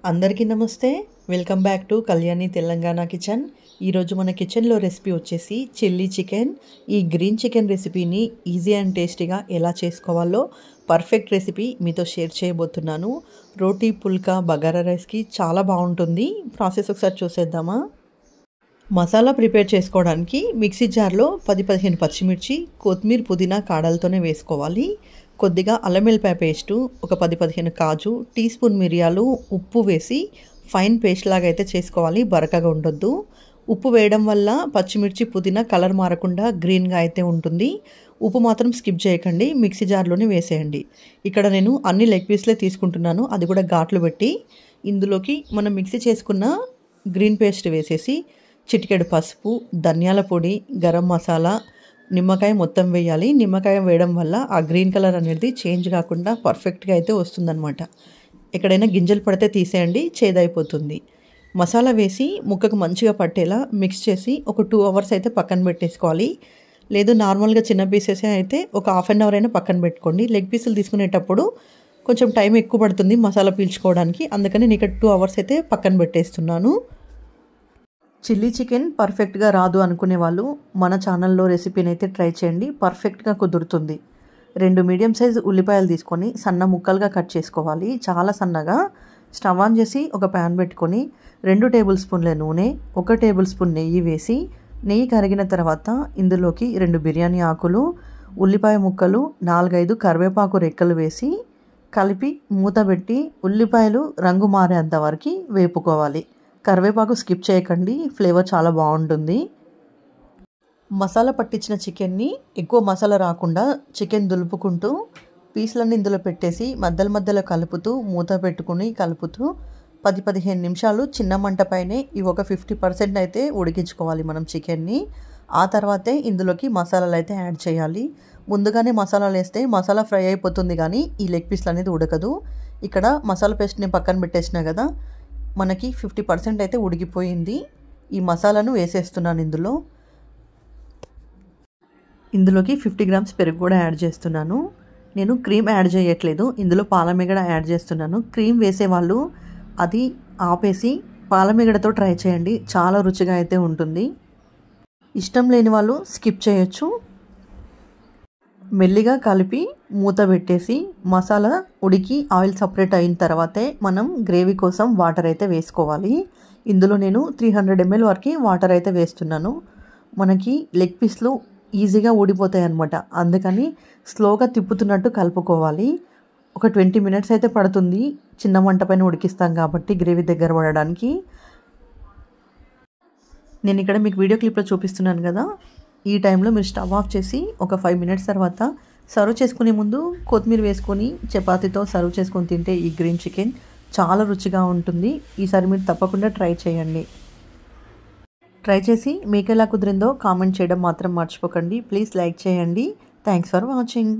అందరికీ నమస్తే. Welcome back to Kalyani Telangana kitchen. ఈరోజు మన కిచెన్లో రెసిపీ వచ్చేసి చిల్లీ చికెన్. ఈ గ్రీన్ చికెన్ రెసిపీని ఈజీ అండ్ టేస్టీగా ఎలా చేసుకోవాలో పర్ఫెక్ట్ రెసిపీ మీతో షేర్ చేయబోతున్నాను. రోటీ, పుల్కా, బగారా రైస్కి చాలా బాగుంటుంది. ప్రాసెస్ ఒకసారి చూసేద్దామా? మసాలా ప్రిపేర్ చేసుకోవడానికి మిక్సీ జార్లో 10-15 పచ్చిమిర్చి, కొత్తిమీర, పుదీనా కాడలతోనే వేసుకోవాలి. కొద్దిగా అల్లం వెల్లిపాయ పేస్టు, ఒక 10-15 కాజు, టీ స్పూన్ మిరియాలు, ఉప్పు వేసి ఫైన్ పేస్ట్ లాగా అయితే చేసుకోవాలి. బరకగా ఉండొద్దు. ఉప్పు వేయడం వల్ల పచ్చిమిర్చి, పుదీనా కలర్ మారకుండా గ్రీన్గా అయితే ఉంటుంది. ఉప్పు మాత్రం స్కిప్ చేయకండి, మిక్సీ జార్లోనే వేసేయండి. ఇక్కడ నేను అన్ని లెగ్ పీస్లే తీసుకుంటున్నాను, అది కూడా ఘాట్లు పెట్టి. ఇందులోకి మనం మిక్సీ చేసుకున్న గ్రీన్ పేస్ట్ వేసేసి చిటికెడు పసుపు, ధనియాల పొడి, గరం మసాలా, నిమ్మకాయ మొత్తం వేయాలి. నిమ్మకాయ వేయడం వల్ల ఆ గ్రీన్ కలర్ అనేది చేంజ్ కాకుండా పర్ఫెక్ట్గా అయితే వస్తుందన్నమాట. ఎక్కడైనా గింజలు పడితే తీసేయండి, చేదైపోతుంది. మసాలా వేసి ముక్కకు మంచిగా పట్టేలా మిక్స్ చేసి ఒక 2 అవర్స్ అయితే పక్కన పెట్టేసుకోవాలి. లేదు నార్మల్గా చిన్న పీసెస్ అయితే ఒక హాఫ్ అన్ అవర్ అయినా పక్కన పెట్టుకోండి. లెగ్ పీసులు తీసుకునేటప్పుడు కొంచెం టైం ఎక్కువ పడుతుంది మసాలా పీల్చుకోవడానికి, అందుకని నేను ఇక్కడ 2 అవర్స్ అయితే పక్కన పెట్టేస్తున్నాను. చిల్లీ చికెన్ పర్ఫెక్ట్గా రాదు అనుకునే వాళ్ళు మన ఛానల్లో రెసిపీని అయితే ట్రై చేయండి, పర్ఫెక్ట్గా కుదురుతుంది. 2 మీడియం సైజ్ ఉల్లిపాయలు తీసుకొని సన్న ముక్కలుగా కట్ చేసుకోవాలి, చాలా సన్నగా. స్టవ్ ఆన్ చేసి ఒక ప్యాన్ పెట్టుకొని 2 టేబుల్ స్పూన్ల నూనె, 1 టేబుల్ స్పూన్ నెయ్యి వేసి, నెయ్యి కరిగిన తర్వాత ఇందులోకి 2 బిర్యానీ ఆకులు, ఉల్లిపాయ ముక్కలు, 4-5 కరివేపాకు రెక్కలు వేసి కలిపి మూత పెట్టి ఉల్లిపాయలు రంగు మారేంత వరకు వేపుకోవాలి. కరివేపాకు స్కిప్ చేయకండి, ఫ్లేవర్ చాలా బాగుంటుంది. మసాలా పట్టించిన చికెన్ని ఎక్కువ మసాలా రాకుండా చికెన్ దులుపుకుంటూ పీసులన్నీ ఇందులో పెట్టేసి మధ్యలో కలుపుతూ మూత పెట్టుకుని కలుపుతూ 10-15 నిమిషాలు చిన్న మంట పైనే ఈ ఒక 50% అయితే ఉడికించుకోవాలి మనం చికెన్ని. ఆ తర్వాతే ఇందులోకి మసాలాలు అయితే యాడ్ చేయాలి. ముందుగానే మసాలాలు వేస్తే మసాలా ఫ్రై అయిపోతుంది, కానీ ఈ లెగ్ పీస్లు అనేది ఉడకదు. ఇక్కడ మసాలా పేస్ట్ నేను పక్కన పెట్టేసిన కదా, మనకి 50% అయితే ఉడికిపోయింది. ఈ మసాలాను వేసేస్తున్నాను ఇందులోకి 50 గ్రామ్స్ పెరుగు కూడా యాడ్ చేస్తున్నాను. నేను క్రీమ్ యాడ్ చేయట్లేదు, ఇందులో పాలమీగడ యాడ్ చేస్తున్నాను. క్రీమ్ వేసేవాళ్ళు అది ఆపేసి పాలమీగడతో ట్రై చేయండి, చాలా రుచిగా అయితే ఉంటుంది. ఇష్టం లేని వాళ్ళు స్కిప్ చేయొచ్చు. మెల్లిగా కలిపి మూత పెట్టేసి మసాలా ఉడికి ఆయిల్ సపరేట్ అయిన తర్వాతే మనం గ్రేవీ కోసం వాటర్ అయితే వేసుకోవాలి. ఇందులో నేను 300 ml వరకు వాటర్ అయితే వేస్తున్నాను. మనకి లెగ్ పీస్లు ఈజీగా ఊడిపోతాయి అన్నమాట, అందుకని స్లోగా తిప్పుతున్నట్టు కలుపుకోవాలి. ఒక 20 మినిట్స్ అయితే పడుతుంది, చిన్న మంట పైన ఉడికిస్తాం కాబట్టి గ్రేవీ దగ్గర పడడానికి. నేను ఇక్కడ మీకు వీడియో క్లిప్లో చూపిస్తున్నాను కదా, ఈ టైంలో మీరు స్టవ్ ఆఫ్ చేసి ఒక 5 మినిట్స్ తర్వాత సర్వ్ చేసుకునే ముందు కొత్తిమీర వేసుకొని చపాతీతో సర్వ్ చేసుకొని తింటే ఈ గ్రీన్ చికెన్ చాలా రుచిగా ఉంటుంది. ఈసారి మీరు తప్పకుండా ట్రై చేయండి. ట్రై చేసి మీకు ఎలా కుదిరిందో కామెంట్ చేయడం మాత్రం మర్చిపోకండి. ప్లీజ్ లైక్ చేయండి. Thanks for watching.